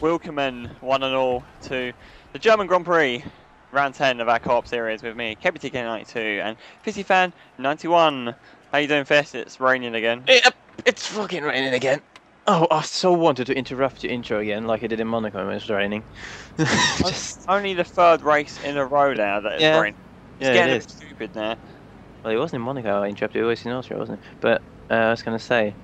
Welcome one and all to the German Grand Prix, round 10 of our Co-op series with me, KBTK92 and FisiFan91. How you doing, Fizz? It's raining again. It's fucking raining again. Oh, I so wanted to interrupt your intro again, like I did in Monaco when it was raining. Only the third race in a row now that it's raining. It's getting a bit stupid now. Well, it wasn't in Monaco I interrupted, it was in Austria, wasn't it? But I was going to say,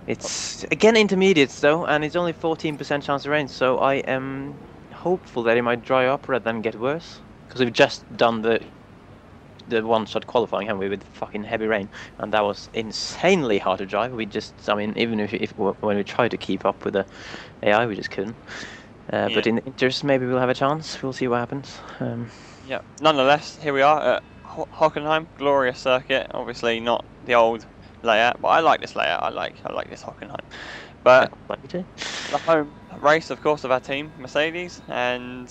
it's again intermediates though, and it's only 14% chance of rain, so I am hopeful that it might dry up rather than get worse. Because we've just done the one-shot qualifying, haven't we, with fucking heavy rain, and that was insanely hard to drive. We just, I mean, even if when we tried to keep up with the AI, we just couldn't. But in the inters, maybe we'll have a chance. We'll see what happens. Yeah. Nonetheless, here we are at Hockenheim, glorious circuit. Obviously not the old layout, but I like this layout. I like this Hockenheim. But the home race, of course, of our team, Mercedes, and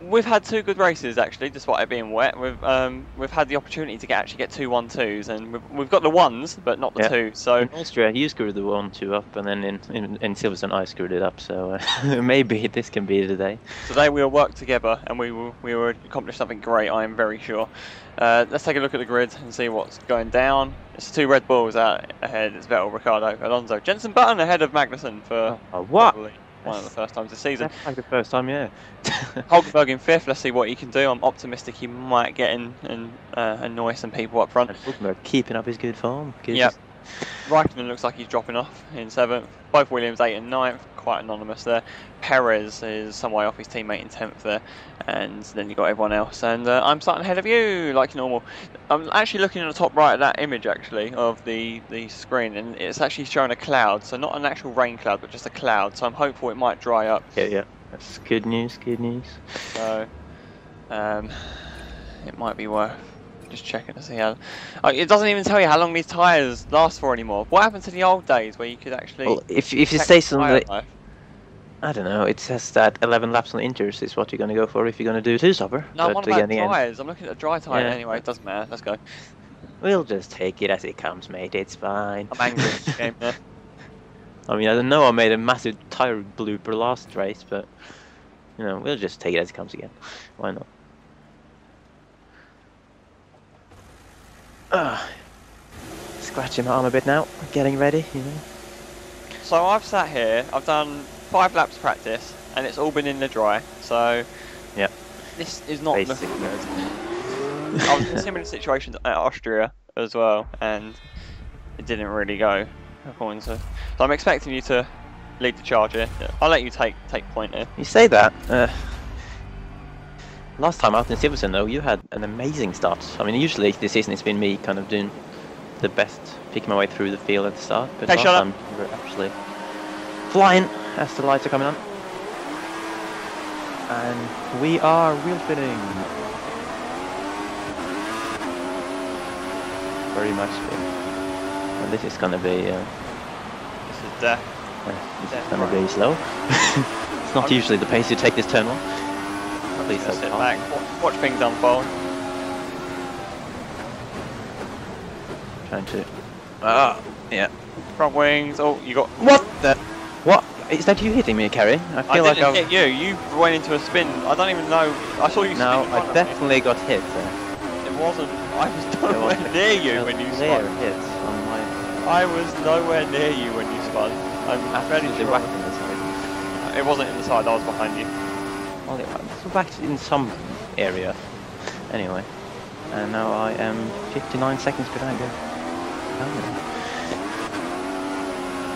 we've had two good races actually, despite it being wet. We've had the opportunity to actually get two 1-2s, and we've got the ones, but not the twos. So in Austria, you screwed the 1-2 up, and then in Silverstone, I screwed it up. So maybe this can be the day. Today we'll work together, and we will accomplish something great. I am very sure. Let's take a look at the grid and see what's going down. It's two Red Bulls out ahead. It's Vettel, Ricciardo, Alonso, Jenson Button ahead of Magnussen for what? One of the first times this season. That's like the first time, yeah. Hulkenberg in 5th, let's see what he can do. I'm optimistic he might get in and annoy some people up front. And Hulkenberg keeping up his good form. Yeah. Raikkonen looks like he's dropping off in 7th. Both Williams 8th and 9th, quite anonymous there. Perez is some way off his teammate in 10th there. And then you've got everyone else. And I'm starting ahead of you, like normal. I'm actually looking at the top right of that image, actually, of the screen. And it's actually showing a cloud. So not an actual rain cloud, but just a cloud. So I'm hopeful it might dry up. Yeah. That's good news, good news. So, it might be worth just checking to see how. It doesn't even tell you how long these tyres last for anymore. What happened to the old days where you could actually? Well, if you say something, I don't know. It says that 11 laps on inters is what you're going to go for if you're going to do a two-stopper. No, I'm on about tyres. I'm looking at a dry tyre anyway. It doesn't matter. Let's go. We'll just take it as it comes, mate. It's fine. I'm angry at this game there. I mean, I don't know. I made a massive tyre blooper last race, but you know, we'll just take it as it comes again. Why not? Scratching my arm a bit now, getting ready, you know. So I've sat here, I've done 5 laps practice, and it's all been in the dry, so yeah, this is not looking good. I was in a similar situation at Austria as well, and it didn't really go according to. So I'm expecting you to lead the charge here. I'll let you take point here. You say that. Last time out in Silverstone though, you had an amazing start. I mean, usually this season it's been me kind of doing the best, picking my way through the field at the start. But last time we were actually flying as the lights are coming on. And we are wheel spinning. Very much spin. And this is gonna be. This is death. This is gonna be slow. It's not usually the pace you take this turn on. Please sit back, watch things unfold. Trying to. Yeah. Front wings. Oh, you got. What the? What? Is that you hitting me, Kerry? I feel like I didn't hit you. You went into a spin. I don't even know. I saw you. No, I definitely got hit there. It wasn't. I was nowhere near you when you spun. Hit on my. I was nowhere near you when you spun. I'm fairly sure. Back in the side. It wasn't in the side. I was behind you. Well, so back in some area. Anyway, and now I am 59 seconds behind you.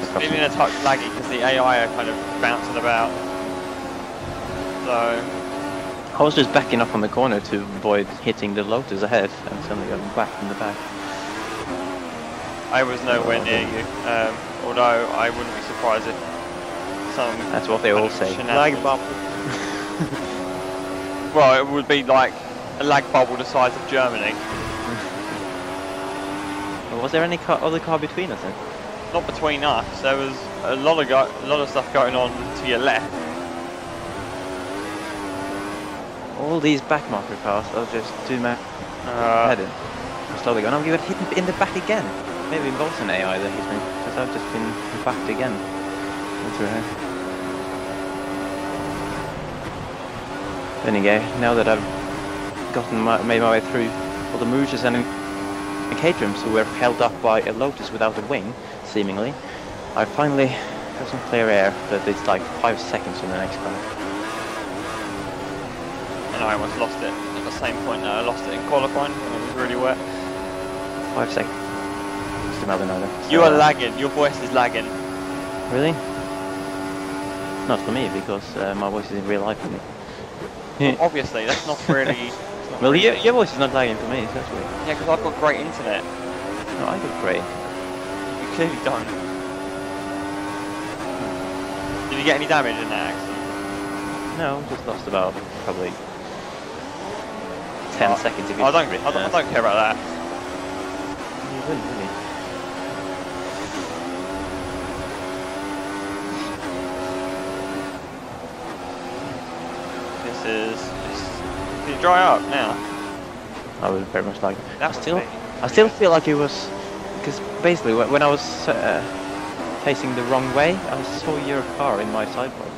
It's feeling a touch laggy because the AI are kind of bouncing about. So I was just backing up on the corner to avoid hitting the Lotus ahead and suddenly going back in the back. I was nowhere near you, although I wouldn't be surprised if some. That's what they all say. Lag bubble. Well, it would be like a lag bubble the size of Germany. Well, was there any other car between us then? Not between us. There was a lot of stuff going on to your left. All these backmarker cars are just too mad. Headed. I'm slowly going. I'm going to hit in the back again. Maybe it was an AI that hit me, because I've just been backed again. That's right. Anyway, now that I've made my way through all the Mooses and Caterhams who were held up by a Lotus without a wing, seemingly, I finally have some clear air, but it's like 5 seconds from the next car. And I almost lost it at the same point that I lost it in qualifying when it was really wet. 5 seconds. To Maldonado. You are lagging, your voice is lagging. Really? Not for me, because my voice is in real life for me. Well, obviously, that's not really... Well, really... your voice is not lagging for me, so that's weird. Yeah, because I've got great internet. No, I got great. You clearly don't. Did you get any damage in that accident? No, just lost about probably 10 seconds if you... I don't care about that. You wouldn't, really. Did it dry up now? I would very much like it. I still feel like it was, because basically when I was facing the wrong way, I saw your car in my sidebar.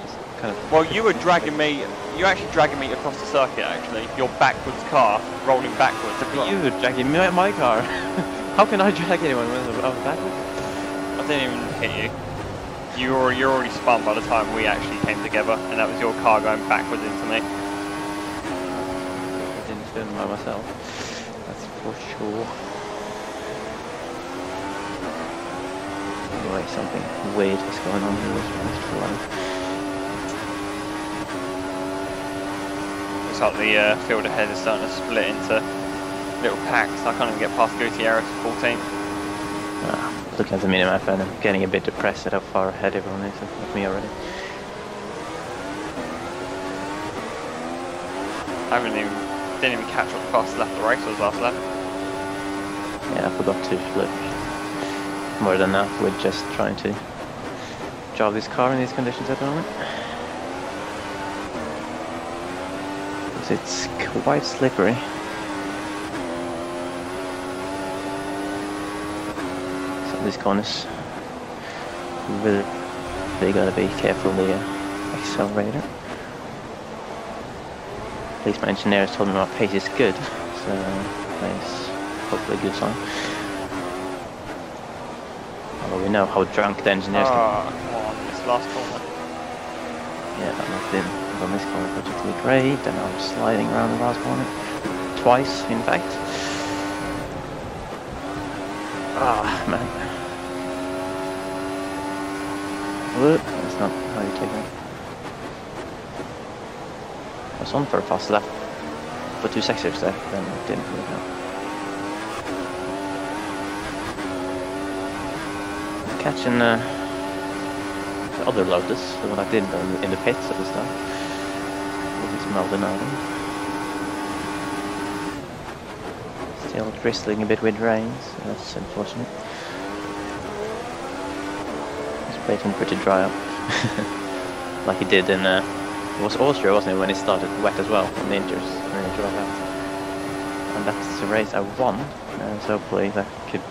Just kind of. Well, you were dragging me. You were actually dragging me across the circuit. Actually, your backwards car rolling backwards. But you were dragging my car. How can I drag anyone when I was backwards? I didn't even hit you. You're already spun by the time we actually came together, and that was your car going backwards into me. I didn't spin by myself. That's for sure. Anyway, something weird is going on here. Looks like the field ahead is starting to split into little packs. I can't even get past Gutierrez 14. Looking at the minimap and I'm getting a bit depressed at how far ahead everyone is of me already. I didn't even catch what the fastest lap of the race was last lap. Yeah, I forgot to flip more than that with just trying to drive this car in these conditions at the moment. Because it's quite slippery. These corners, really gotta be careful the accelerator. At least my engineers told me my pace is good, so that's hopefully a good sign. Although we know how drunk the engineers can. Come on, this last corner. Yeah, that must have been on this corner particularly great, and I was sliding around the last corner twice, in fact. Ah, man. Whoop, that's not how you take that. I was on for a fast lap for 2 seconds there, then it didn't work out. Catching the other Lotus, the one I did in the pits at the start. This is Maldonado. Still drizzling a bit with rain, so that's unfortunate. Waiting for it to dry up, like he did in it was Austria, wasn't it, when it started wet as well on the inters, and then it dried out. And that's the race I won, so hopefully that could.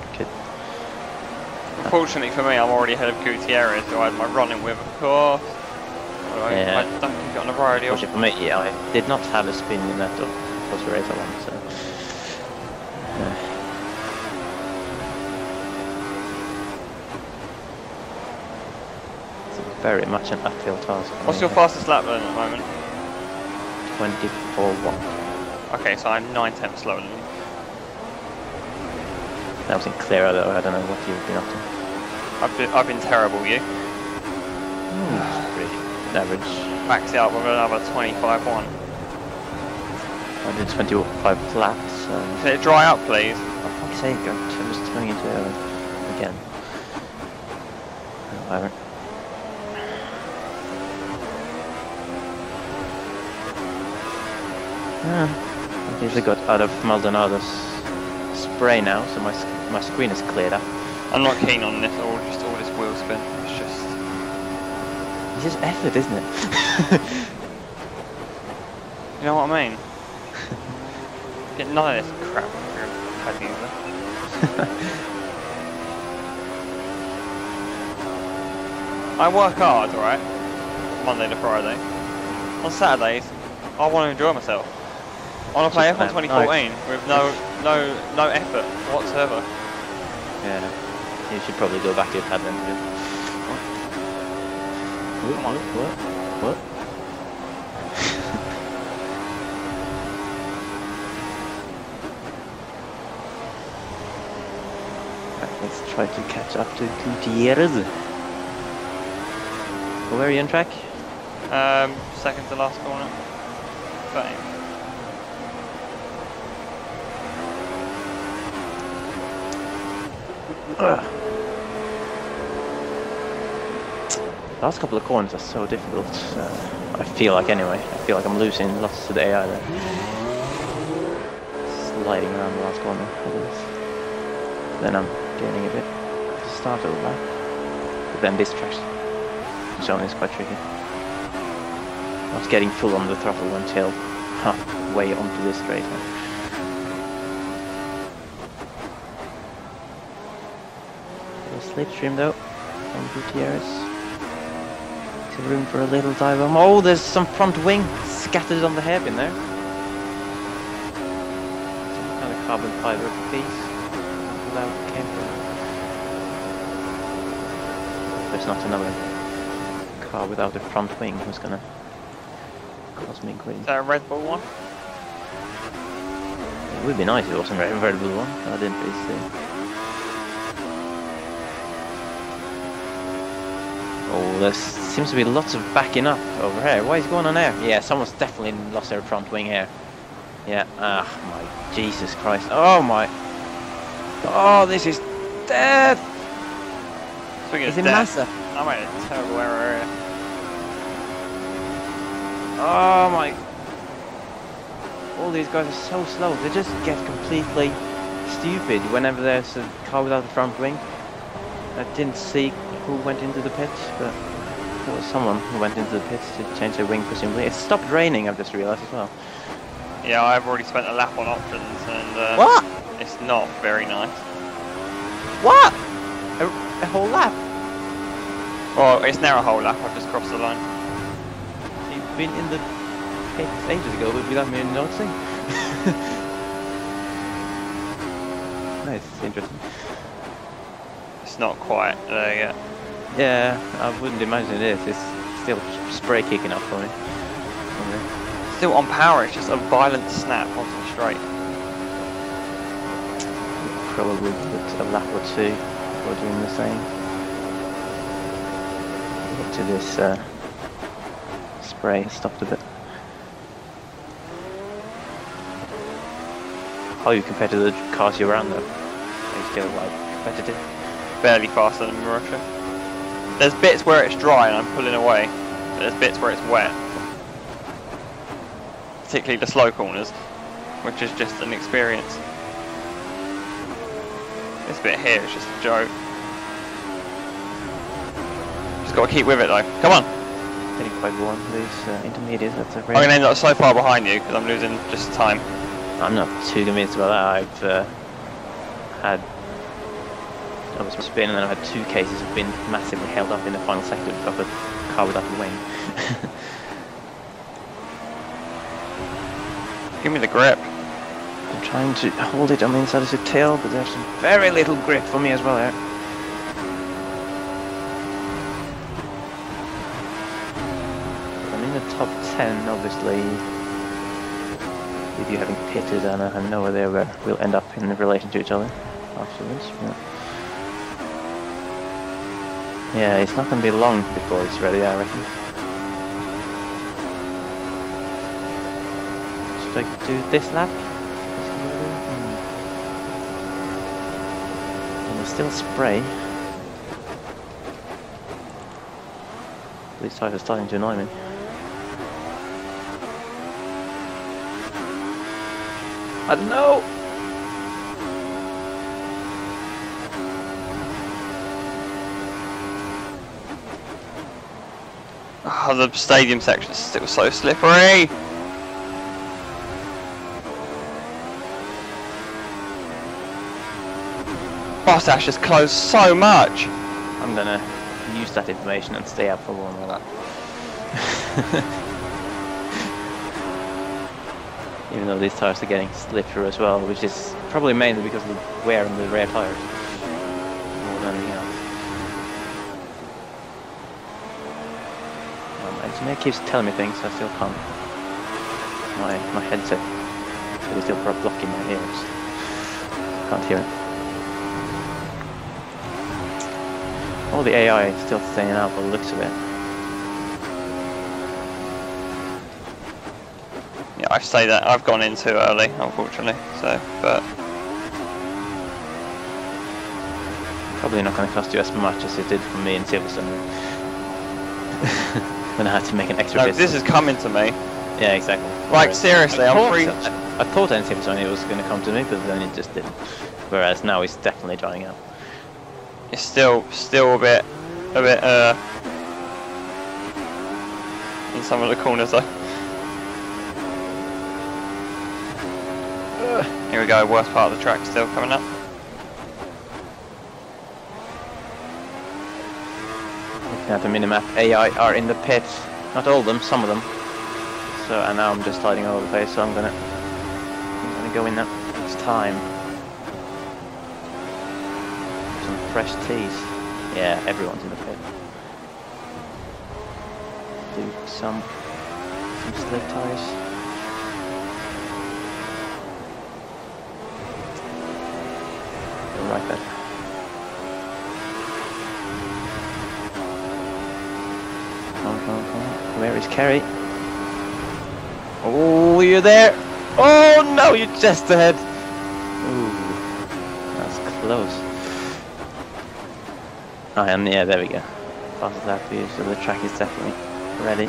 Unfortunately for me, I'm already ahead of Gutierrez, so I had my running with, of course. Yeah. I don't keep it on the radio. Unfortunately for me, yeah, I did not have a spin in that was the race I won, so. Very much an uphill task. What's your fastest lap then at the moment? 24.1. Okay, so I'm 9/10 slower than you. That was in clearer though, I don't know what you've been up to. I've been terrible, you? Pretty average. Max it up with another 25.1. I did 25 laps. Can it dry up, please? For fuck's sake, I'm just turning into it again. Whatever. I usually got out of Maldonado's spray now, so my screen is cleared up. I'm not keen on this, all this wheel spin. It's just effort, isn't it? You know what I mean? Get none of this crap if you're a pad user. I work hard, alright? Monday to Friday. On Saturdays, I want to enjoy myself. I want to play F1 2014 with no effort whatsoever. Yeah, you should probably go back to your pad then. Come on. What? Right, let's try to catch up to Gutierrez. Where are you on track? Second to last corner. Same. Last couple of corners are so difficult. I feel like anyway. I feel like I'm losing lots to the AI there. Sliding around the last corner. Then I'm gaining a bit at the start of the lap. But then this track zone is quite tricky. I was getting full on the throttle until halfway onto this straight. Slipstream though from Gutierrez. Is there room for a little dive bomb? Oh, there's some front wing scattered on the hairpin there. Some kind of carbon fiber piece. Without camera. There's not another car without a front wing who's gonna cause me grief. Is that a Red Bull one? It would be nice if it wasn't a Red Bull one. I didn't really see. Oh, there seems to be lots of backing up over here. What is going on there? Yeah, someone's definitely lost their front wing here. Yeah, ah, my Jesus Christ. Oh my. Oh, this is death! Speaking It's of in death, Massa. I made a terrible error here. Oh my. All these guys are so slow. They just get completely stupid whenever there's a car without a front wing. I didn't see who went into the pit, but there was someone who went into the pit to change their wing presumably. It stopped raining, I've just realised as well. Yeah, I've already spent a lap on options and What? it's not very nice. What? A whole lap? Well, it's now a whole lap, I've just crossed the line. You've been in the pit ages ago without me noticing. Nice, interesting. It's not quite there yet. Yeah, I wouldn't imagine it is. It's still spray kicking up for me. Still on power, it's just a violent snap onto the straight. Probably a lap or two before doing the same. Get to this spray, stopped a bit. How you compare to the cars you're around though? Are you still like competitive? Barely faster than Russia. There's bits where it's dry and I'm pulling away, but there's bits where it's wet. Particularly the slow corners, which is just an experience. This bit here is just a joke. Just got to keep with it though. Come on! Getting quite warm, these intermediates. That's a I'm going to end up so far behind you because I'm losing just time. I'm not too convinced about that. I've had almost spin and then I've had 2 cases of being massively held up in the final sector of a car without a wing. Give me the grip. I'm trying to hold it on the inside of the tail, but there's some very little grip for me as well there. I'm in the top 10, obviously. With you having pitted, and I have no idea where we'll end up in relation to each other afterwards. Yeah, it's not going to be long before it's ready, I reckon. Should I do this lap? And there's still spray. These tires are starting to annoy me. I don't know! Oh, the stadium section is still so slippery! Boss Dash has closed so much! I'm gonna use that information and stay out for one more lap. Even though these tires are getting slippery as well, which is probably mainly because of the wear on the rear tires more than anything else. My engineer keeps telling me things, I still can't. My headset is still blocking my ears. Can't hear it. All the AI is still staying out by the looks of it. Yeah, I say that I've gone in too early, unfortunately. So, but probably not going to cost you as much as it did for me in Silverstone. When I had to make an extra. No, this is coming to me. Yeah, exactly. Like seriously, I'm free. I thought in Silverstone it was going to come to me, but then it just didn't. Whereas now it's definitely drying out. It's still a bit in some of the corners though. Here we go, worst part of the track still coming up. Looking at the minimap, AI are in the pit. Not all of them, some of them. So, and now I'm just sliding all over the place, so I'm gonna go in that next time. Some fresh teas. Yeah, everyone's in the pit. Do some slip tires. Right there. Come on. Where is Kerry? Oh, you're there! Oh no, you're just ahead! Ooh, that's close. Oh, and yeah, there we go. Fast lap view, so the track is definitely ready.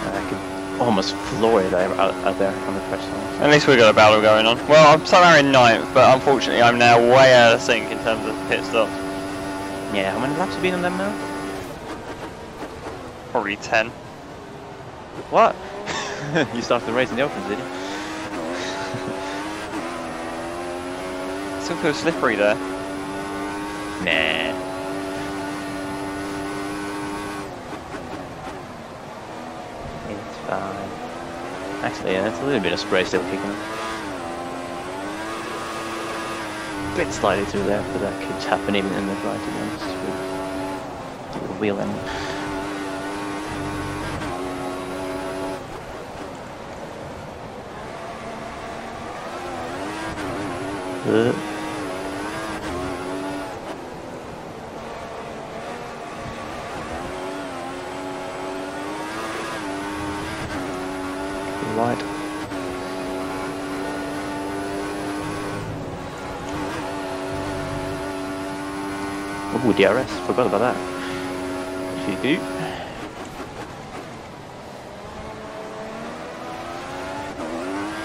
I could almost floor it out there on the fresh zone. At least we've got a battle going on. Well, I'm somehow in 9th, but unfortunately I'm now way out of sync in terms of pit stops. Yeah, how many laps have you been on them now? Probably 10. What? You started the race in the open, did you? Still feels slippery there. Nah. It's fine. Actually, yeah, it's a little bit of spray still kicking. Bit slidey through there, but that could happen even in the right, to be honest, with the wheel end. Right. Oh, DRS, forgot about that. Choo-choo.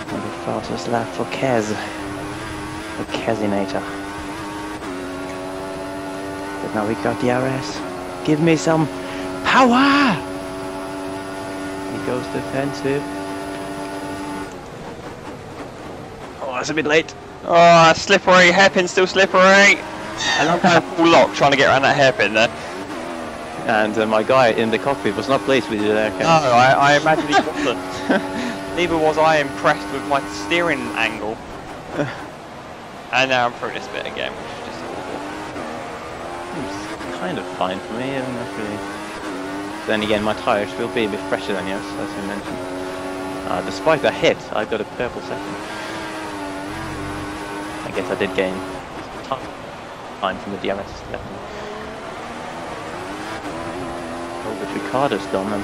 The fastest lap for Kez. The Kezinator. But now we got DRS. Give me some power! He goes defensive. Oh, that's a bit late. Oh, slippery, hairpin still slippery. And I'm kind of full lock trying to get around that hairpin there. And my guy in the cockpit was not pleased with you there, Ken. No, I imagine he wasn't. Neither was I impressed with my steering angle. And now I'm through this bit again, which is just awful. It's kind of fine for me, I'm not really... Then again, my tyres will be a bit fresher than yours, as you mentioned. Despite the hit, I got a purple second. I guess I did gain time from the DRS, definitely. Oh, but Ricardo's done and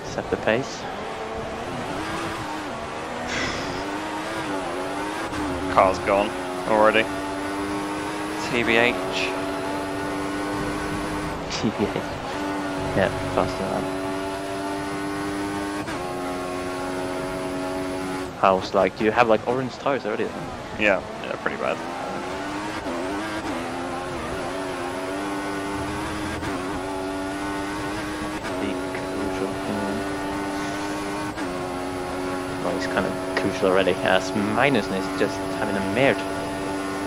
set the pace. Car's gone already. TBH. TBH. Yeah, faster than that. How's like, do you have like orange tires already then? Yeah, pretty bad. Well, it's kind of crucial already, as Magnussen is just having a mare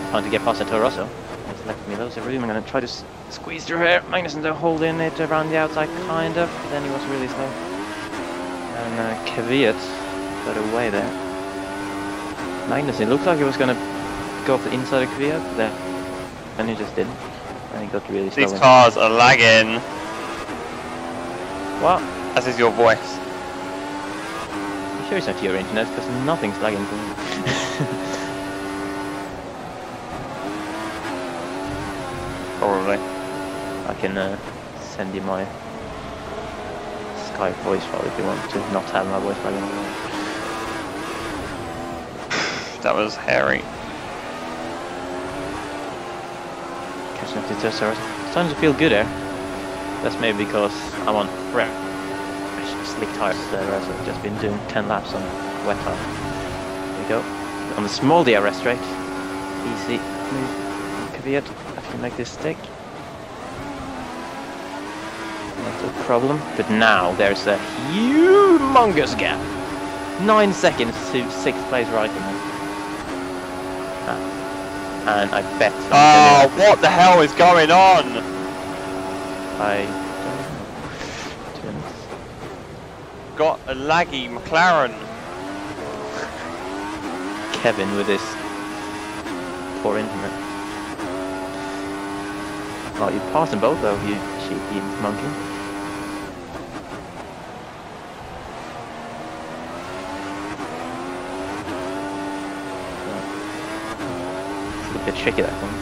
trying to get past the Toro Rosso. He's left me loads of room. I'm going to try to squeeze through here. Magnussen to hold in it around the outside, kind of. Then he was really slow. And Kvyat got away there. Magnus, it looked like he was gonna go off the inside of Kvyat, but then he just didn't. And he got really slow. These cars are lagging. What? As is your voice. You sure it's not your internet? Because nothing's lagging for me. Probably. I can send you my Skype voice file if you want to not have my voice lagging. That was hairy. Catching up to Tesla. Starting to feel good there. That's maybe because I'm on fresh slick tires there, as I've just been doing 10 laps on wet tire. There we go. On the small DRS straight. Easy move. Kvyat, I can make this stick. Not a problem. But now there's a humongous gap. 9 seconds to 6th place right in there. And I bet. Oh, what the hell is going on? I don't know. Got a laggy McLaren. Kevin with his poor internet. Oh, you passed them both though, you cheeky monkey. It's a bit tricky, that one.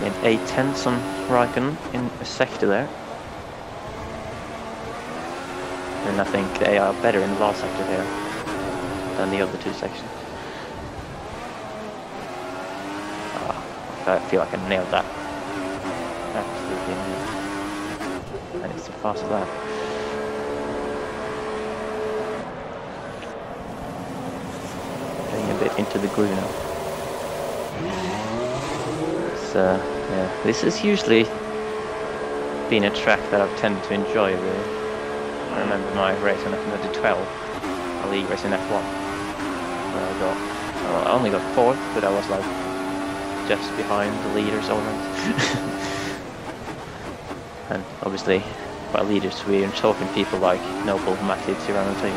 Gained 8/10 on Raikkonen in a sector there. And I think they are better in the last sector here than the other two sections. I feel like I nailed that. Absolutely nailed. And it's a fast lap. Getting a bit into the groove now. Yeah, this has usually been a track that I've tended to enjoy really. I remember my race when I went to 12, a league race in F1, where I only got 4th, but I was like just behind the leaders already. And obviously by leaders we're talking people like Noble, Matthew, Tirano team.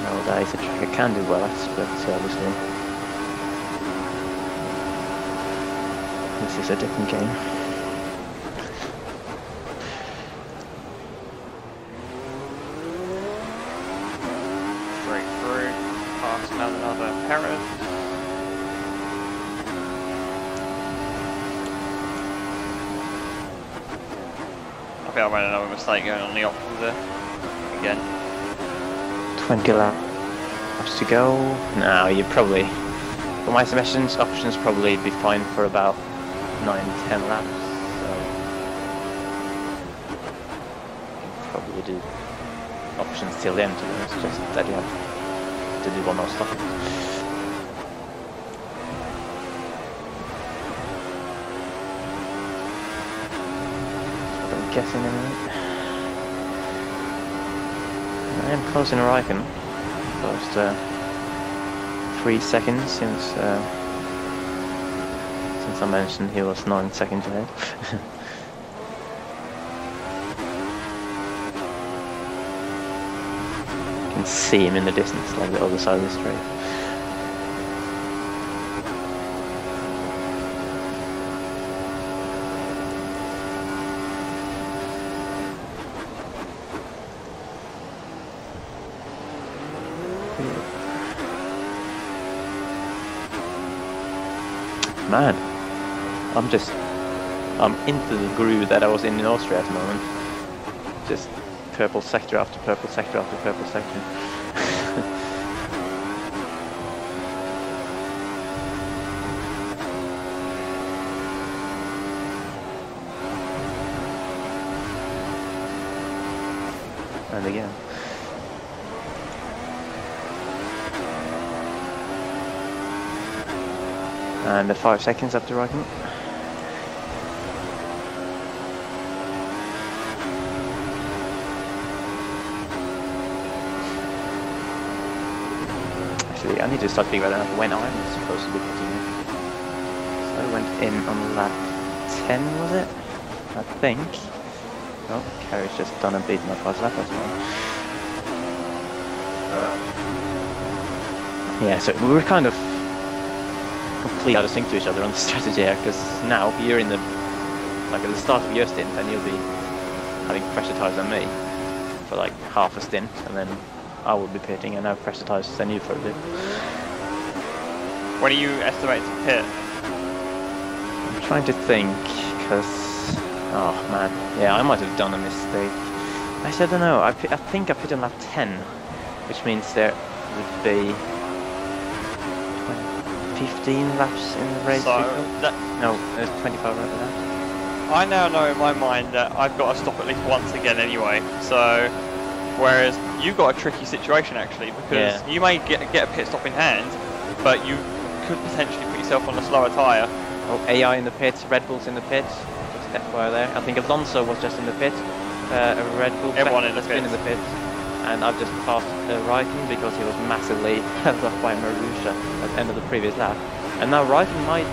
No, that is a track I can do well at, but obviously this is a different game. Straight through, past another Perez. I think I made another mistake going on the options there. Again. 20 laps to go. No, you probably, for my submissions, options probably be fine for about 9-10 laps. So you can probably do options till the end. It's just that you have to do one more stop. That's what I'm guessing anyway. I am close in Raikkonen. Close to 3 seconds since I mentioned he was 9 seconds ahead. You can see him in the distance, like the other side of the straight. Man, I'm into the groove that I was in Austria at the moment. Just purple sector after purple sector after purple sector. And again. And 5 seconds up to Raikkonen. Actually, I need to start figuring out when I'm supposed to be continuing. went in on lap 10, was it? I think. Oh, Carrie's just done a beat my first lap as well. Yeah, so we were kind of completely out of sync to each other on the strategy here, because now you're in the, like at the start of your stint, and you'll be having pressure tires on me for like half a stint, and then I will be pitting and have pressure tires than you for a bit. When do you estimate to pit? I'm trying to think, because, oh man, yeah, I might have done a mistake. Actually, I don't know, I think I pit on lap 10, which means there would be 15 laps in the race. So no, there's 25 laps. I now know in my mind that I've got to stop at least once again anyway. So, whereas you've got a tricky situation actually, because you may get a pit stop in hand, but you could potentially put yourself on a slower tyre. Oh, AI in the pits, Red Bull's in the pits. Just FYI there. I think Alonso was just in the pit. A Red Bull. Everyone in the pits. And I've just passed Raikkonen because he was massively held up by Marussia at the end of the previous lap. And now Raikkonen might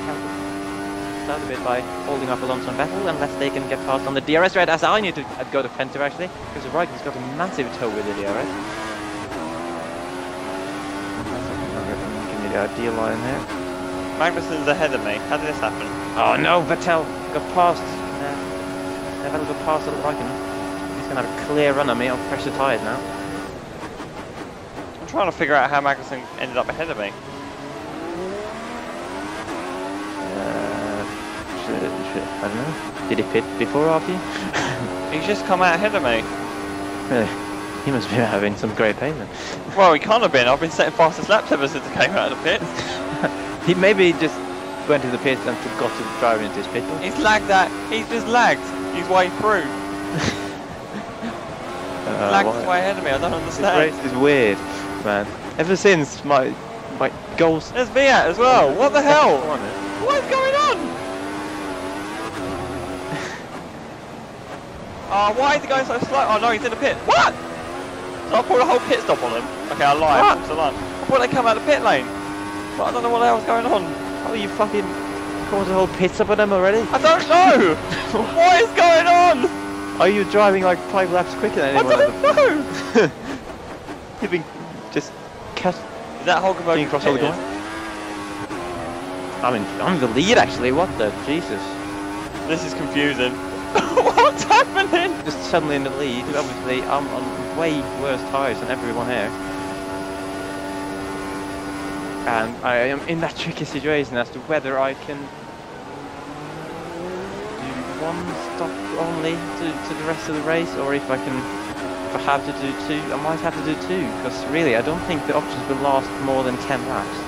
help out a bit by holding up Alonso and Vettel, unless they can get past on the DRS red, as I need to go defensive actually, because Raikkonen's got a massive toe with the DRS. Give me the ideal line here. Magnussen's ahead of me. How did this happen? Oh no, Vettel got past. Vettel got past Raikkonen. He's going to have a clear run on me on pressure tyres now. I'm trying to figure out how Magnussen ended up ahead of me. I don't know. Did he pit before or after you? He's just come out ahead of me. Really? He must be having some great pace then. Well, he can't have been. I've been setting fastest laps ever since I came out of the pits. He maybe just went to the pits and forgot to drive into his pit. He's lagged that. He's just lagged his way through. Lagged his way ahead of me. I don't understand. This race is weird, man. Ever since my goals. There's Viat as well. What the hell? What is going on? Oh, why is he going so slow? Oh no, he's in the pit. What? So I pulled a whole pit stop on him. Okay, I lied. I thought they come out of the pit lane. But I don't know what the hell's going on. Oh, you fucking caused a whole pit stop on them already? I don't know. What is going on? Are you driving like 5 laps quicker than anyone? I don't know. You've been just cut. Is that Hulkenberg across all the corner? I'm in the lead actually. What the Jesus? This is confusing. What's happening? Just suddenly in the lead. Obviously, I'm on way worse tyres than everyone here. And I am in that tricky situation as to whether I can do one stop only to the rest of the race, or if I have to do 2, I might have to do 2, because really I don't think the options will last more than 10 laps.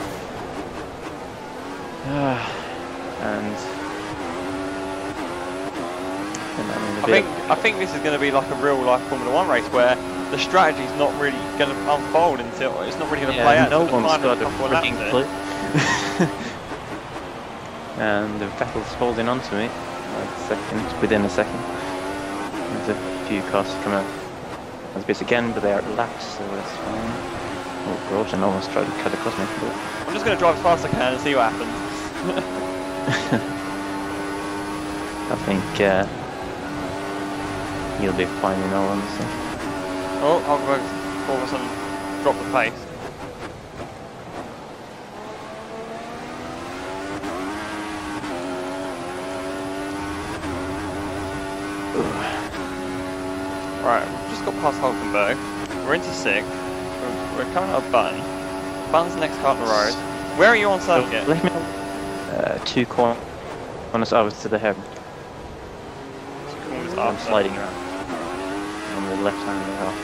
I think this is going to be like a real life Formula 1 race where the strategy's not really going to unfold until it's not really going to play out. No one's got a freaking clue. And the Vettel's holding on to me within a second. There's a few cars come out as bits again, but they are lapped, so that's fine. Oh, Grosjean almost tried to cut across me. But I'm just going to drive as fast as I can and see what happens. I think you'll be fine, you know, honestly. Oh, I'll go all of a sudden drop the pace. Right, we've just got past Hulkenberg. We're into 6th. We're coming out of Button. Button's the next car on the road. Where are you on circuit? Let me 2 corners over to the heaven. 2 corners I'm after. sliding around on the left hand of the half.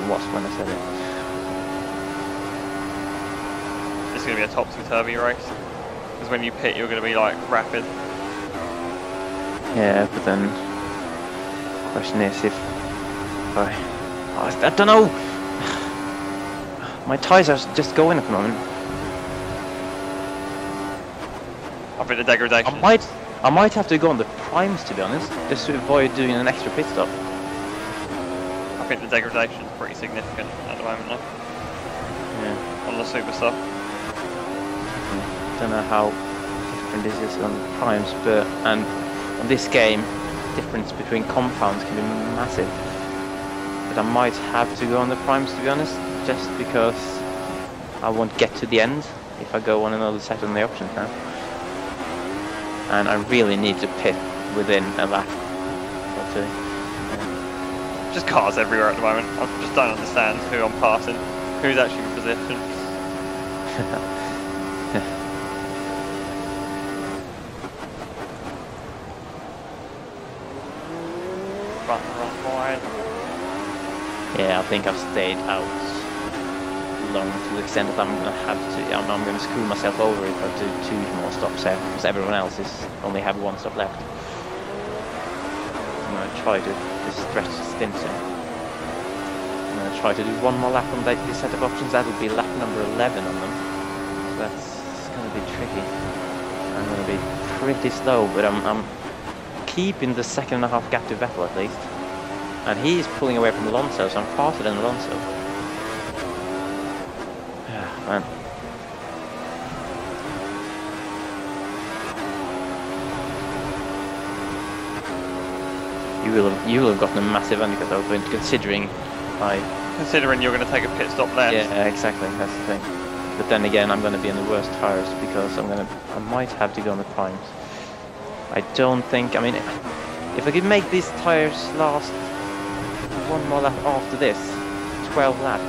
Was when I said it. It's going to be a topsy-turvy race. Because when you pit, you're going to be like rapid. Yeah, but then the question is if I don't know. My tyres are just going at the moment. I think the degradation. I might have to go on the primes, to be honest, just to avoid doing an extra pit stop. I think the degradation is pretty significant at the moment, though. Yeah. On the super stuff. don't know how different this is on primes, but and on this game, difference between compounds can be massive. But I might have to go on the primes, to be honest, just because I won't get to the end if I go on another set on the options now. And I really need to pit within a lap or two. Just cars everywhere at the moment. I just don't understand who I'm passing, who's actually in position. Run wide. Yeah, I think I've stayed out long to the extent that I'm gonna have to. I'm gonna screw myself over if I do 2 more stops here, because everyone else is only have 1 stop left. I'm gonna try to stretch the stint here. I'm gonna try to do 1 more lap on this set of options. That will be lap number 11 on them. So that's gonna be tricky. I'm gonna be pretty slow, but I'm keeping the 2.5 gap to Vettel at least. And he's pulling away from Alonso, so I'm faster than Alonso. Man. You will have gotten a massive undercut over, considering you're going to take a pit stop left. Yeah, exactly. That's the thing. But then again, I'm going to be in the worst tires because I might have to go on the primes. I don't think. I mean, if I could make these tires last 1 more lap after this, 12 laps.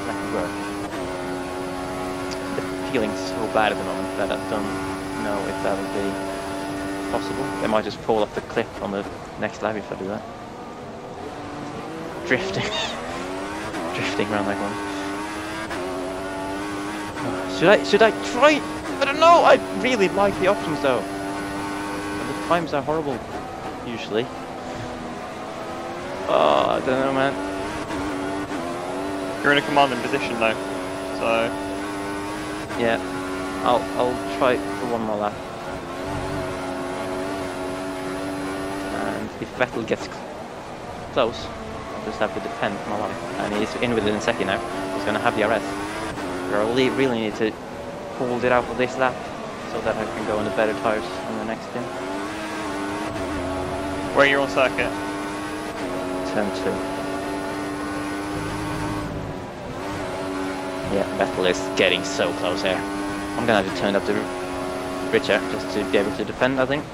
That could work. The feeling's so bad at the moment that I don't know if that will be possible. They might just fall off the cliff on the next lap if I do that. Drifting. Drifting around like one. Should I try? I don't know, I really like the options though. And the times are horrible, usually. Oh, I don't know, man. You're in a commanding position though, so yeah, I'll try for 1 more lap. And if Vettel gets close, I'll just have to defend my life. And he's in within a second now. He's going to have the RS. I really need to hold it out for this lap so that I can go on the better tires on the next spin. Where you're on circuit? Turn 2. Yeah, Vettel is getting so close here. I'm gonna have to turn up the bridge here just to be able to defend, I think.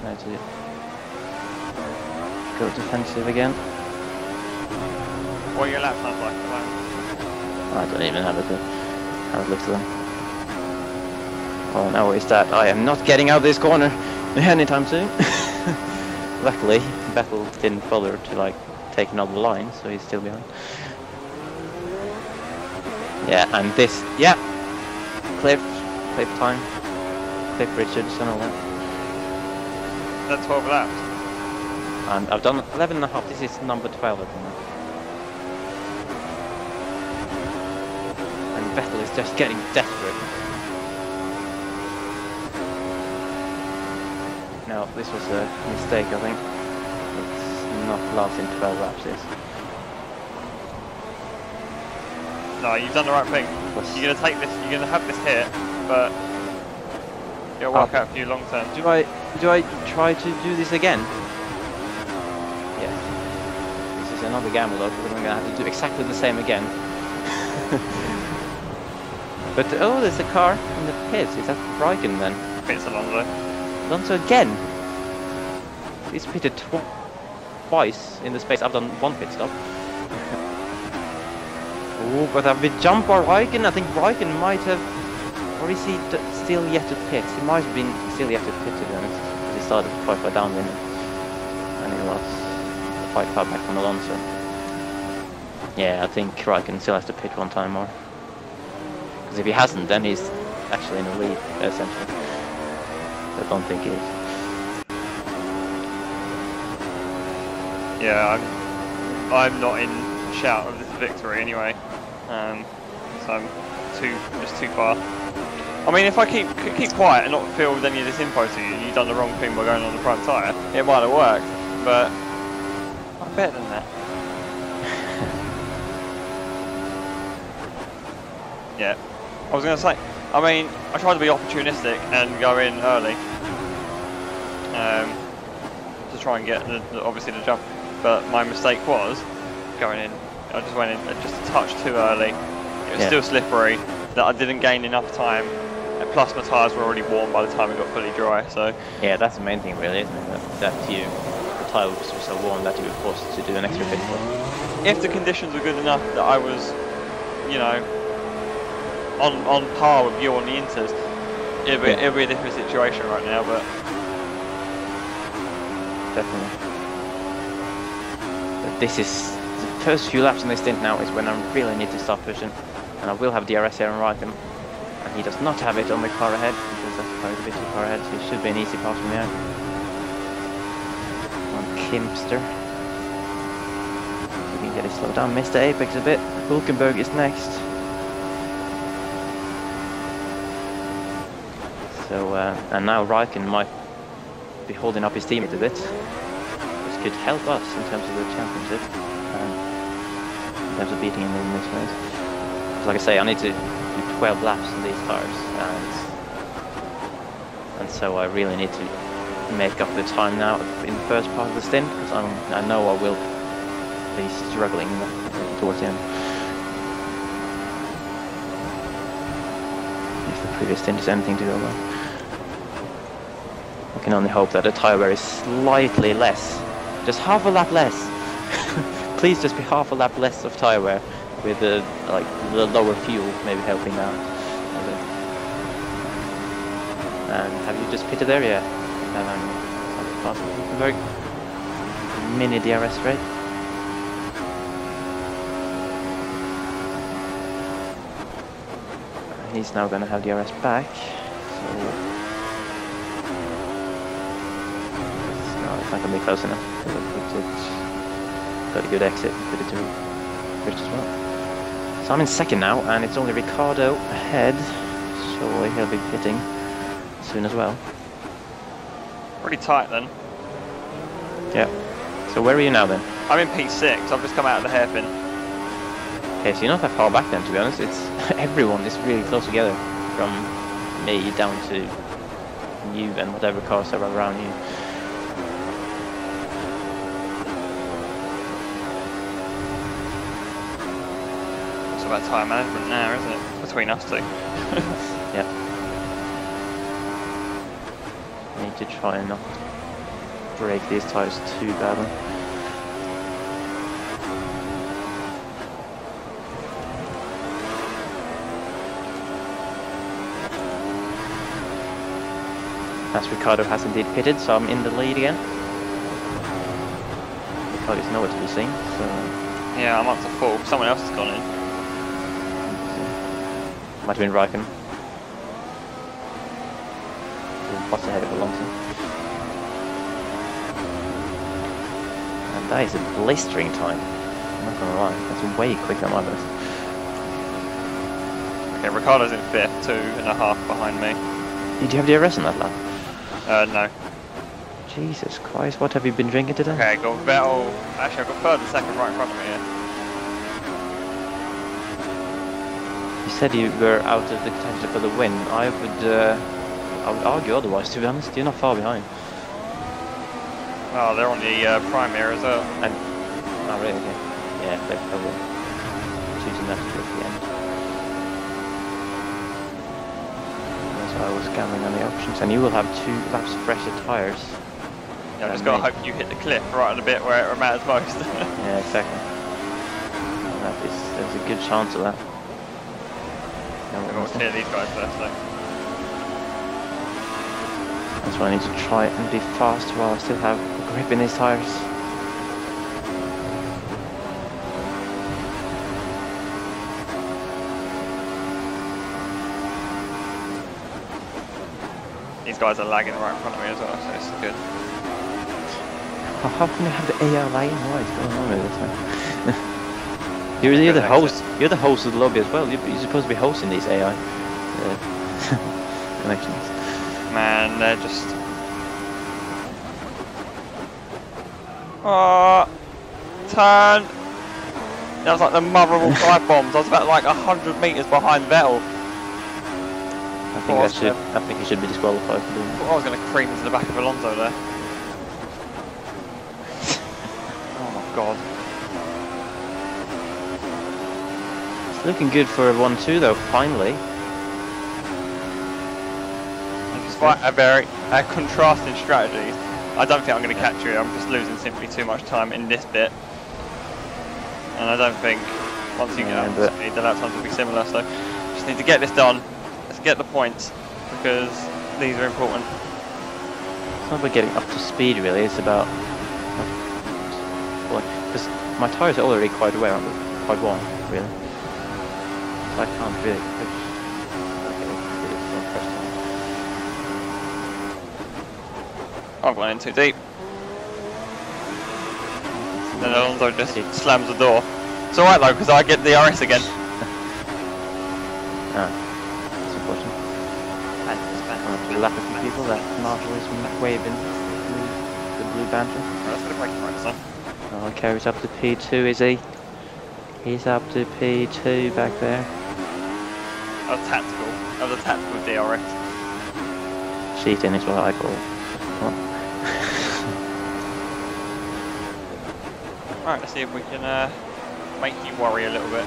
I have to go defensive again. What are your lap times like at the moment? I don't even have a look to them. All I know is that I am not getting out this corner anytime soon. Luckily, Vettel didn't bother to take another line, so he's still behind. Yeah, and this, yeah, clip time, clip Richards and all that. That's 12 laps. And I've done 11.5. This is number 12 at the moment. And Vettel is just getting desperate. No, this was a mistake, I think. It's not lasting 12 laps, this. No, you've done the right thing. You're going to take this, you're going to have this hit, but it'll work out for you long term. Do I try to do this again? Yes. This is another gamble though, because I'm going to have to do exactly the same again. But, oh, there's a car in the pits. Is that Raikkonen then? Pits Alonso. Alonso again? He's pitted twice in the space. I've done 1 pit stop. Oh, but I've been jumped by Raikkonen. I think Raikkonen might have... Or is he still yet to pit? He might have been still yet to pit, to be honest. He started quite far down then. And he was quite far back from Alonso. Yeah, I think Raikkonen still has to pit 1 time more. Because if he hasn't, then he's actually in the lead, essentially. I don't think he is. Yeah, I'm not in shout of this victory anyway. So I'm just too far. I mean, if I keep quiet and not feel with any of this info to you, you've done the wrong thing by going on the front tyre, it might have worked, but I'm better than that. Yeah. I was going to say, I mean, I tried to be opportunistic and go in early to try and get obviously the jump, but my mistake was going in. I just went in just a touch too early. It was still slippery, that I didn't gain enough time, and plus my tyres were already warm by the time it got fully dry. So yeah, that's the main thing, really, isn't it? That the tyres were so warm that you were forced to do an extra pit stop. If the conditions were good enough that I was, you know, on par with you on the Inters, it'd be a different situation right now, but definitely. But this is the first few laps in this stint now is when I really need to start pushing, and I will have DRS here on Raikkonen, and he does not have it on the car ahead because that's quite a bit too far ahead, so it should be an easy pass from there. On Kimster. So we can get it slowed down, Mr. Apex a bit. Hulkenberg is next. So, and now Raikkonen might be holding up his team a bit, which could help us in terms of the championship, in terms of beating him in this race. Like I say, I need to do 12 laps on these tires, and so I really need to make up the time now in the first part of the stint, because I know I will be struggling towards the end. If the previous stint is anything to go well. I can only hope that the tyre wear is slightly less, just half a lap less. Please just be half a lap less of tyre wear, with the lower fuel maybe helping out. And have you just pitted there yet? Very mini DRS straight. He's now going to have DRS back. So it's not going to be close enough. Got a good exit, put it to Rich as well. So I'm in second now, and it's only Ricciardo ahead. Surely he'll be pitting soon as well. pretty tight then. Yeah. So where are you now then? I'm in P6. I've just come out of the hairpin. Okay, so you're not that far back then, to be honest. It's everyone is really close together, from me down to you and whatever cars are around you. It's about time management now, isn't it? Between us two. Yeah. Need to try and not break these tires too badly. As Ricciardo has indeed pitted, so I'm in the lead again. Ricciardo's nowhere to be seen, so... Yeah, I'm up to 4. Someone else has gone in. Might have been Raikkonen. What's ahead of Alonso? And that is a blistering time. I'm not gonna lie, that's way quicker than my best. Okay, Ricciardo's in 5th, 2.5 behind me. Did you have DRS on that lap? No. Jesus Christ, what have you been drinking today? Okay, got Vettel. Actually, I've got 3rd and 2nd right in front of me here. You said you were out of the contention for the win. I would argue otherwise, to be honest. You're not far behind. Oh, they're on the prime here as well. And, oh, really? Okay. Yeah, they're probably choosing that towards the end. That's why I was gambling on the options. And you will have 2 laps fresher tyres. Yeah, I've just got to hope you hit the cliff right at the bit where it matters most. Yeah, exactly. There's a good chance of that. I've got to clear these guys first though. That's why I need to try and be fast while I still have a grip in these tyres. These guys are lagging right in front of me as well, so it's good. How can you have the AI lagging? What is going on with this? You're the host. You're the host of the lobby as well. You're supposed to be hosting these AI connections. Man, they're just... Oh, turn! That was like the mother of all dive bombs. I was about like 100 meters behind Vettel. I think he should be disqualified for doing that. I was going to cream into the back of Alonso there. Oh my god. It's looking good for a 1-2 though, finally. Despite a very contrasting strategies, I don't think I'm going to catch you. I'm just losing simply too much time in this bit. And I don't think once you get up to speed, the lap times will be similar. So just need to get this done. Let's get the points because these are important. It's not about getting up to speed really, it's about because my tyres are already quite wear, quite warm really. So I can't really push. I've gone in too deep. Then Alonso just slams the door. It's alright though, because I get DRS again. That's unfortunate. To lap a few people, that Marshall is waving the blue banter. That's going to break right this time. Oh, carries up to P2, is he? He's up to P2 back there. That was tactical. That was a tactical DRS. Cheating is what I call it. Alright, let's see if we can make you worry a little bit.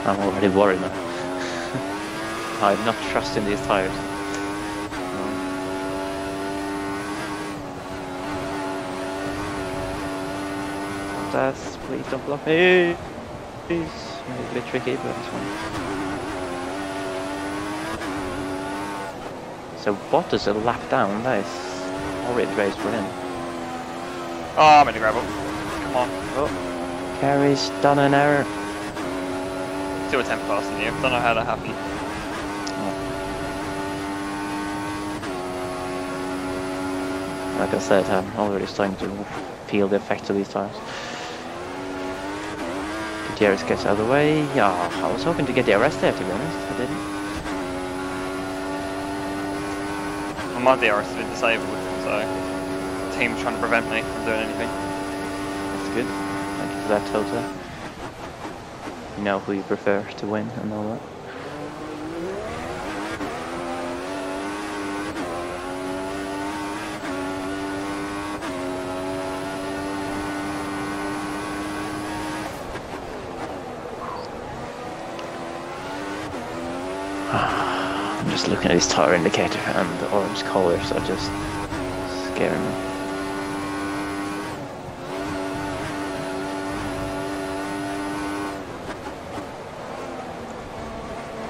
I'm already worried now. I'm not trusting these tyres. That's, please don't block me. Please. Maybe a bit tricky, but it's fine. So Bottas a lap down, that is horrid race for him. Oh, I'm in the gravel. Come on. Oh, Carey's done an error. Still a 10 faster than you. Don't know how that happened. Oh. Like I said, I'm already starting to feel the effects of these tires. Gutierrez gets out of the way. Yeah, I was hoping to get the arrest there, to be honest. I didn't. Well, my DRS has been disabled, so the team's trying to prevent me from doing anything. That's good. Thank you for that, Tota. You know who you prefer to win and all that. I'm just looking at this tire indicator and the orange colours are just scaring me.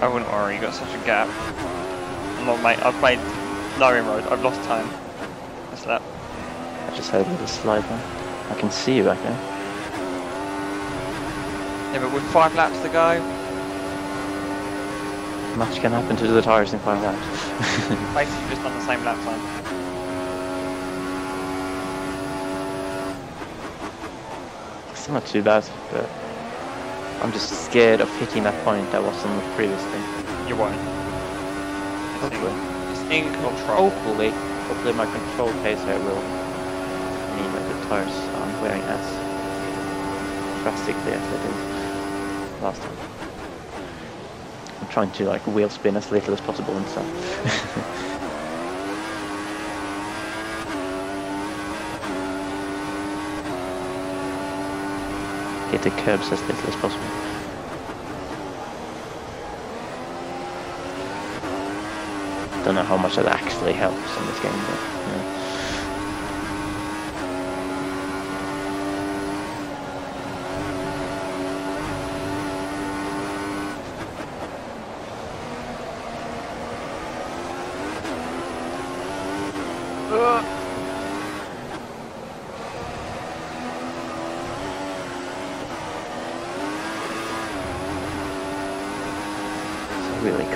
I wouldn't worry, you got such a gap. I'm not, mate, I've played no inroad, I've lost time. That's that. I just had a little slide there. I can see you back there. Yeah, but with 5 laps to go. Much can happen to the tyres in 5 laps. Basically just on the same lap time. It's not too bad, but I'm just scared of hitting that point that was on the previous thing. You won't. Hopefully. It's in control. Hopefully my control pace here will mean that the tires aren't wearing as drastically as they did last time. I'm trying to like wheel spin as little as possible and stuff. Get the curbs as little as possible. Don't know how much that actually helps in this game, but yeah.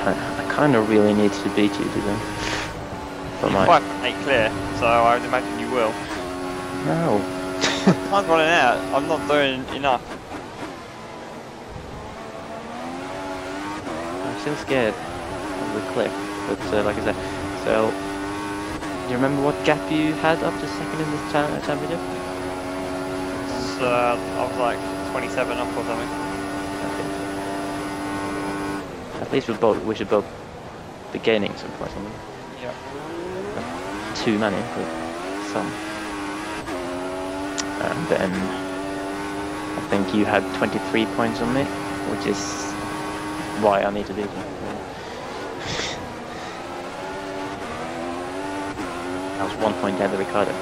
I kind of really need to beat you today. But You're quite 8 clear, so I would imagine you will. No. Time's running out. I'm not doing enough. I'm still scared of the cliff, but like I said, so do you remember what gap you had up to second in the championship? I was like 27 off or something. Okay. At least we should both be gaining some points on me. Yeah. Not too many, but some. And then I think you had 23 points on me, which is why I need to beat you. I was 1 point ahead of Ricardo, so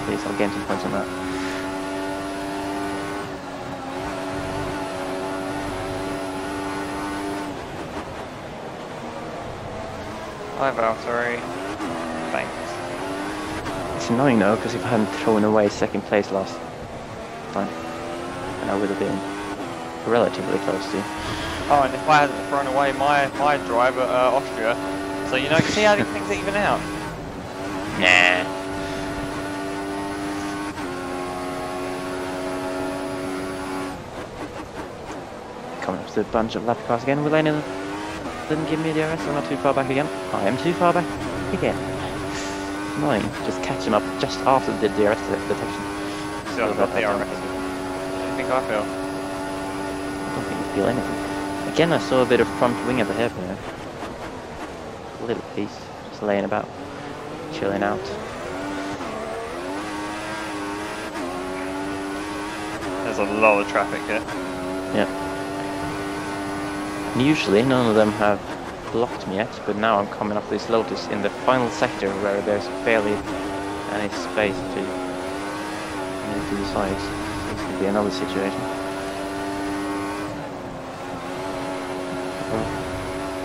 at least I'll gain some points on that. Hi Valtteri. Thanks. It's annoying though, because if I hadn't thrown away second place last time, then I would have been relatively close to you. Oh, and if I hadn't thrown away my drive at Austria, so you know, see how these things even out? Nah. Coming up to the bunch of lap cars again. Will any didn't give me the DRS? I'm not too far back again. I am too far back again. Annoying. Just catch him up just after the DRS detection. So I've got the DRS. What do you think I feel? I don't think you feel anything. Again, I saw a bit of front wing at the hairpin there. A little piece. Just laying about. Chilling out. There's a lot of traffic here. Yeah. And usually none of them have blocked me yet, but now I'm coming off this Lotus in the final sector where there's barely any space to the sides. This could be another situation.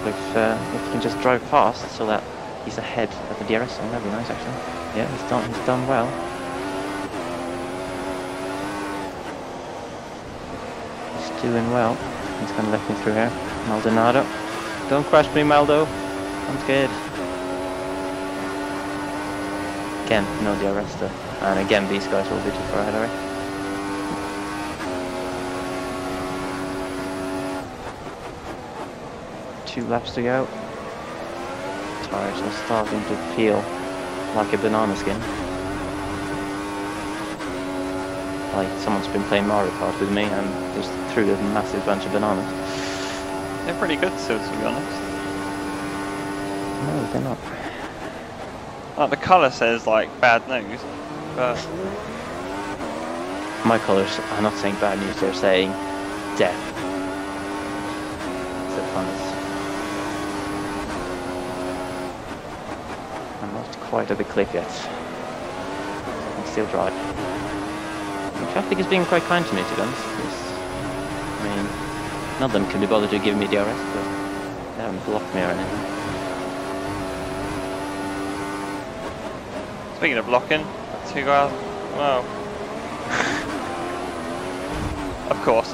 If he can just drive fast so that he's ahead at the DRS zone, that'd be nice actually. Yeah, he's done well. He's doing well. He's gonna let me through here. Maldonado. Don't crash me, Maldo. I'm scared. Again, no DRS though. And again, these guys will be too far ahead already. Two laps to go. Tires are starting to feel like a banana skin. Like someone's been playing Mario Kart with me and just threw a massive bunch of bananas. They're pretty good still, to be honest. No, they're not. Like the colour says like bad news, but my colours are not saying bad news, they're saying death. It's the funnest. I'm not quite at the cliff yet. I can still drive. The traffic is being quite kind to me, to be honest. I mean, none of them can be bothered to give me DRS, but they haven't blocked me or anything. speaking of blocking, two guys, well, of course,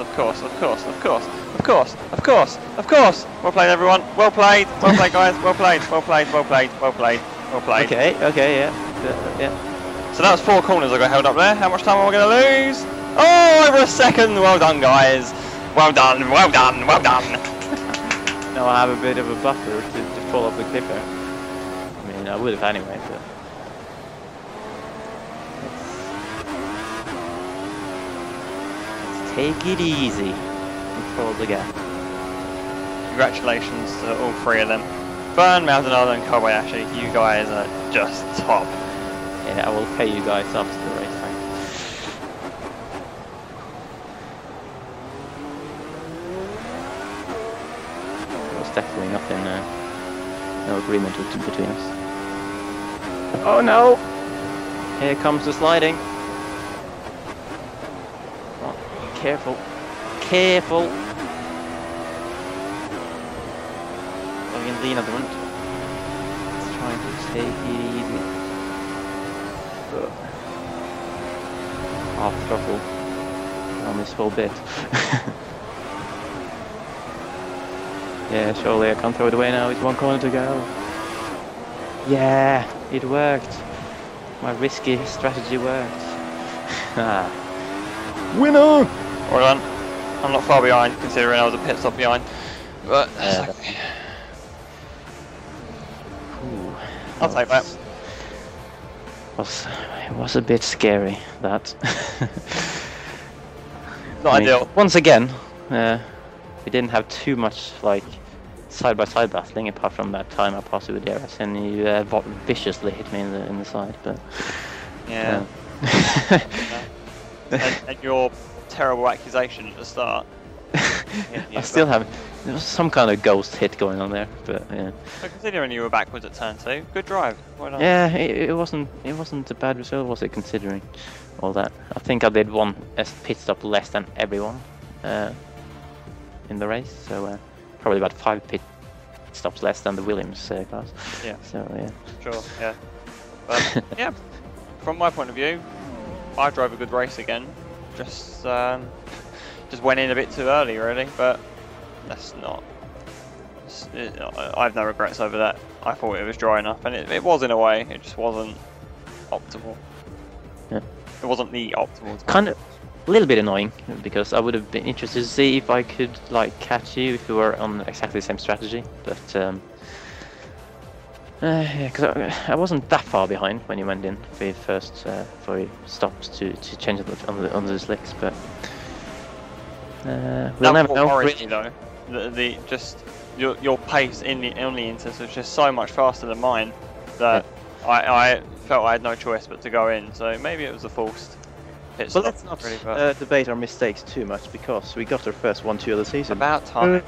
well played everyone, well played guys, well played. Okay, yeah. So that was 4 corners I got held up there. How much time am I going to lose? Oh, over a second. Well done, guys. Well done. Now I have a bit of a buffer to fall off the cliff there. I mean, I would have anyway, but... Let's take it easy. Control the gap. Congratulations to all 3 of them. Byrne, Maldonado and Kobayashi. You guys are just top. Yeah, I will pay you guys after the race, thanks. There was definitely nothing, no agreement between us. Oh no! Here comes the sliding. Oh, careful. Careful! I'm gonna lean at the front. Let's try to take it easy. Half throttle on this whole bit. Yeah, surely I can't throw it away now. It's 1 corner to go. Yeah, it worked. My risky strategy worked. Winner! Well done. I'm not far behind, considering I was a pit stop behind. But okay. I'll take that. It was a bit scary, that. Not ideal. Once again, we didn't have too much like side-by-side battling, apart from that time I passed you with DRS, and you viciously hit me in the side. But yeah. And your terrible accusation at the start. I still have. There was some kind of ghost hit going on there, but yeah. But considering you were backwards at turn 2, good drive. Well done. Yeah, it wasn't a bad result, was it? Considering all that, I think I did one pit stop less than everyone in the race, so probably about 5 pit stops less than the Williams cars. Yeah. So yeah. Sure. Yeah. But yeah, from my point of view, I drove a good race again. Just went in a bit too early, really, but that's not. I have no regrets over that. I thought it was dry enough, and it was in a way. It just wasn't optimal. Yeah. It wasn't the optimal. Kind of a little bit annoying, because I would have been interested to see if I could like catch you if you were on exactly the same strategy, but yeah, because I wasn't that far behind when you went in for your first for your stops to change on the slicks, but we'll never know. Really, though, the just your pace on the inters was just so much faster than mine that I felt I had no choice but to go in. So maybe it was a forced pit stop. Well, let's not debate our mistakes too much, because we got our first 1-2 of the season. About time.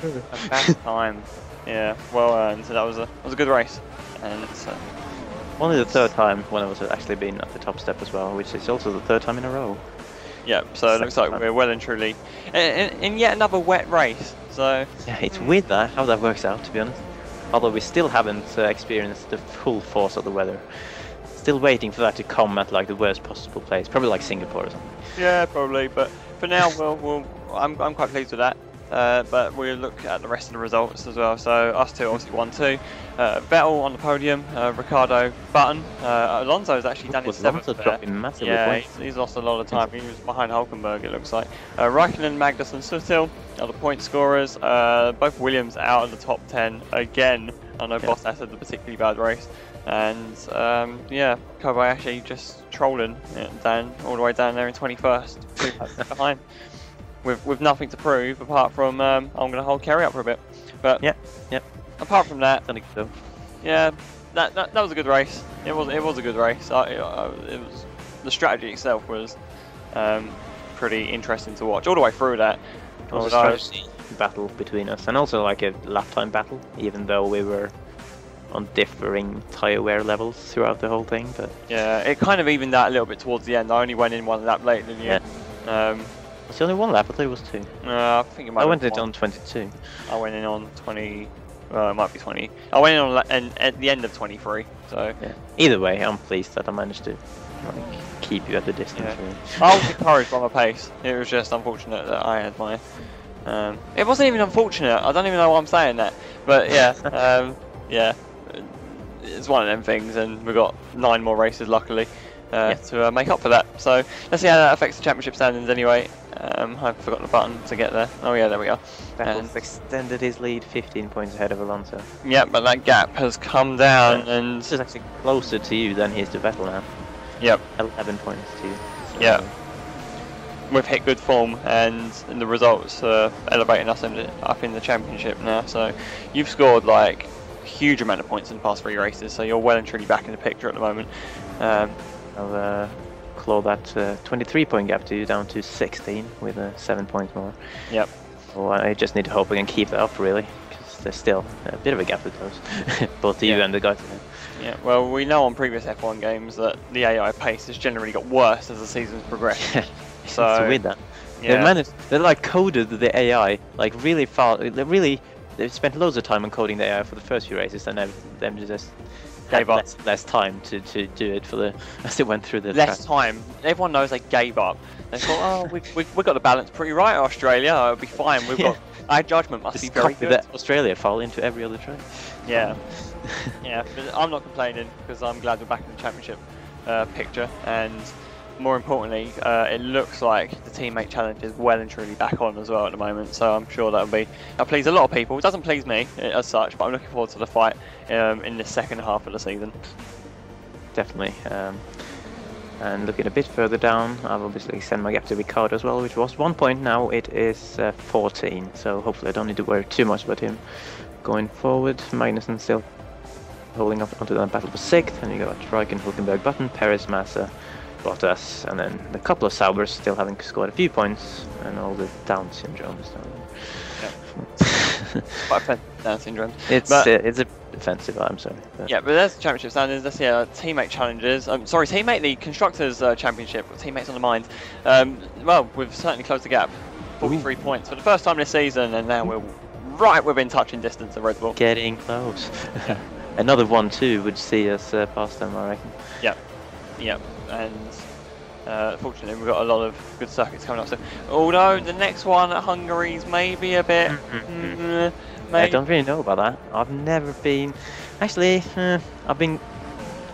About time. Yeah, well earned. So that was a good race, and only the third time when I was actually been at the top step as well, which is also the third time in a row. Yeah, so it looks like we're well and truly in yet another wet race. So yeah, it's weird how that works out, to be honest. Although we still haven't experienced the full force of the weather. Still waiting for that to come at like the worst possible place, probably like Singapore or something. Yeah, probably. But for now, I'm quite pleased with that. But we'll look at the rest of the results as well. So us two obviously 1-2. Vettel on the podium, Ricardo, Button. Alonso's actually done his 7th dropping massively. Yeah, he's lost a lot of time. He was behind Hulkenberg, it looks like. Raikkonen, Magnussen, Sutil are the point scorers. Both Williams out of the top 10 again. I know Bottas had a particularly bad race. And yeah, Kobayashi just trolling down all the way down there in 21st, 2 laps behind. With nothing to prove apart from I'm going to hold Kerry up for a bit. But yeah. Apart from that, so. Yeah, that was a good race. It was a good race. It was, the strategy itself was pretty interesting to watch all the way through that. It was a strategy battle between us, and also like a lap time battle, even though we were on differing tyre wear levels throughout the whole thing. But yeah, it kind of evened out a little bit towards the end. I only went in 1 lap later than you. Yeah. It's only 1 lap. I thought it was 2. I think it might. I went in on 22. I went in on 20. It might be 20. I went in on at the end of 23. So yeah. Either way, I'm pleased that I managed to keep you at the distance. Yeah. Really. I was encouraged by my pace. It was just unfortunate that I had my. It wasn't even unfortunate. I don't even know why I'm saying that. But yeah, yeah, it's one of them things, and we've got 9 more races, luckily, to make up for that. So let's see how that affects the championship standings anyway. I've forgotten the button to get there. Oh yeah, there we are. Vettel's extended his lead 15 points ahead of Alonso. Yeah, but that gap has come down, and this is actually closer to you than he is to Vettel now. Yep. 11 points to you. So. Yeah. We've hit good form, and the results are elevating us up in the championship now. So you've scored like a huge amount of points in the past 3 races, so you're well and truly back in the picture at the moment. I'll claw that 23-point gap to you down to 16 with 7 points more. Yep. So I just need to hope I can keep that up, really, because there's still a bit of a gap to close, both you and the guys. Yeah, well, we know on previous F1 games that the AI pace has generally got worse as the season's progressed. So it's weird that. Yeah. They like coded the AI like really fast. They spent loads of time on coding the AI for the first few races, and then just gave up less time to do it for the as it went through the less time. Everyone knows they gave up. They thought, oh, we got the balance pretty right, Australia. It'll be fine. We've got our judgment must be very good. That Australia file into every other track. Yeah, yeah. But I'm not complaining because I'm glad we're back in the championship picture, and more importantly, it looks like the teammate challenge is well and truly back on as well at the moment. So I'm sure that'll please a lot of people. It doesn't please me as such, but I'm looking forward to the fight in the second half of the season. Definitely. And looking a bit further down, I've obviously extended my gap to Ricardo as well, which was 1 point. Now it is 14, so hopefully I don't need to worry too much about him going forward. Magnussen still holding up onto the battle for 6th, and you got Raikkonen, Hulkenberg, Button, Perez, Massa, Bottas, and then a couple of Saubers still having scored a few points, and all the Down syndromes down there. Quite offensive Down syndrome. It's a defensive, I'm sorry. But yeah, but there's the championship standings. Let's see teammate challenges. Sorry, teammate league, constructors championship. Teammates on the mind. Well, we've certainly closed the gap. 43 points for the first time this season, and now we're right within touching distance of Red Bull. Getting close. Another 1-2 would see us past them, I reckon. Yep, and fortunately we've got a lot of good circuits coming up. So, although the next one at Hungary's maybe a bit. I don't really know about that. I've never been. Actually, I've been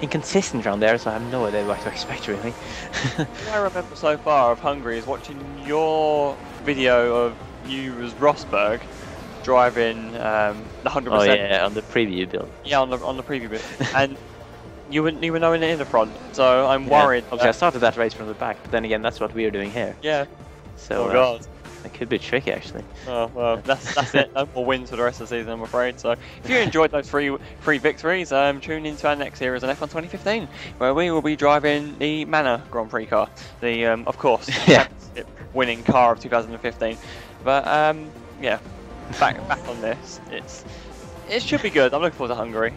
inconsistent around there, so I have no idea what to expect really. What I remember so far of Hungary is watching your video of you as Rosberg driving the 100%. Oh yeah, on the preview build. Yeah, on the preview bit, and you were knowing it in the front, so I'm worried. Obviously, I started that race from the back, but then again, that's what we are doing here. Yeah. So oh god. It could be tricky actually. Oh well, that's it. No more wins for the rest of the season, I'm afraid. So if you enjoyed those three victories, tune into our next series on F1 2015, where we will be driving the Manor Grand Prix car, the of course championship winning car of 2015. But yeah, back on this. It should be good. I'm looking forward to Hungary.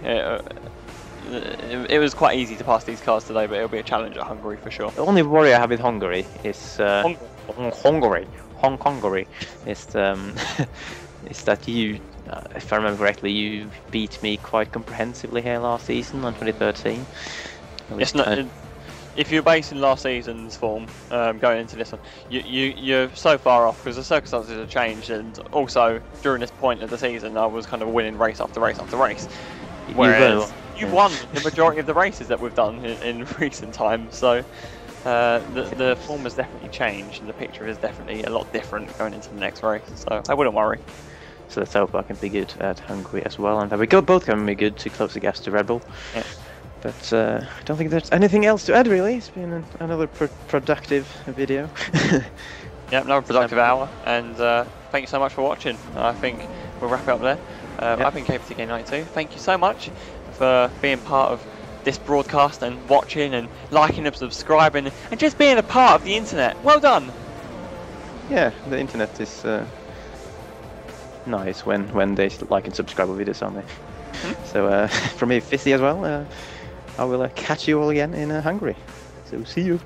It was quite easy to pass these cars today, but it'll be a challenge at Hungary for sure. The only worry I have with Hungary is Hungary is is that you, if I remember correctly, you beat me quite comprehensively here last season on 2013. It's not. If you're basing last season's form going into this one, you're so far off because the circumstances have changed, and also during this point of the season, I was kind of winning race after race after race. Whereas you've won the majority of the races that we've done in recent times, so the form has definitely changed, and the picture is definitely a lot different going into the next race. So I wouldn't worry. So let's hope I can be good at Hungary as well, and that we both can be good to close the gaps to Red Bull. Yeah. But I don't think there's anything else to add really. It's been another productive video. Yeah, another productive hour, and thank you so much for watching. I think we'll wrap it up there. I've been KPTK92. Thank you so much for being part of this broadcast and watching and liking and subscribing and just being a part of the internet. Well done. Yeah, the internet is nice when they like and subscribe to videos, aren't they? So from me, Fizzy as well. I will catch you all again in Hungary. So see you.